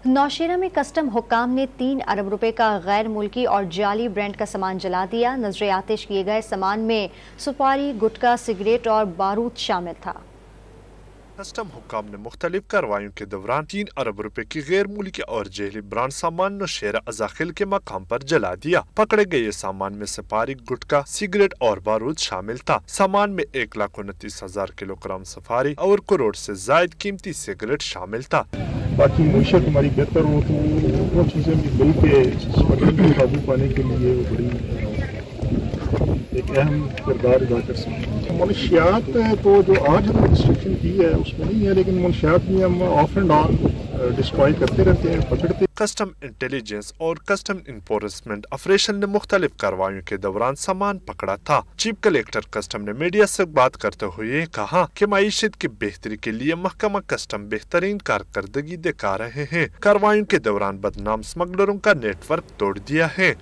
नौशेरा में कस्टम हुक्काम ने 3 अरब रुपए का गैर मुल्की और जाली ब्रांड का सामान जला दिया। नजर आतिश किए गए सामान में सुपारी, गुटखा, सिगरेट और बारूद शामिल था। कस्टम हुक्काम ने मुख्तलिफ कार्रवाइयों के दौरान 3 अरब रुपए की गैर मुल्की और जहली ब्रांड सामान नौशेरा अजाखिल के मकाम पर जला दिया। पकड़े गए सामान में सफारी, गुटखा, सिगरेट और बारूद शामिल था। सामान में 1,29,000 किलोग्राम सफारी और करोड़ से जायद कीमती सिगरेट शामिल था। बाकी मुईशत हमारी बेहतर हो तो वो चीज़ें भी मिल के स्मगलिंग को काबू पाने के लिए वो बड़ी एक अहम किरदार अदा कर सकते हैं। मनशियात तो जो आज हमने रिस्ट्रिक्शन की है उसमें नहीं है, लेकिन मनशियात भी हम ऑफ एंड ऑन डिस्ट्रॉय करते रहते हैं, पकड़ते। कस्टम इंटेलिजेंस और कस्टम इन्फोर्समेंट ऑपरेशन ने मुख्तलिफ कार्रवाइयों के दौरान सामान पकड़ा था। चीफ कलेक्टर कस्टम ने मीडिया से बात करते हुए कहा कि मईशत की बेहतरी के लिए महकमा कस्टम बेहतरीन कारकर्दगी दिखा रहे हैं। कार्रवाइयों के दौरान बदनाम स्मगलरों का नेटवर्क तोड़ दिया है।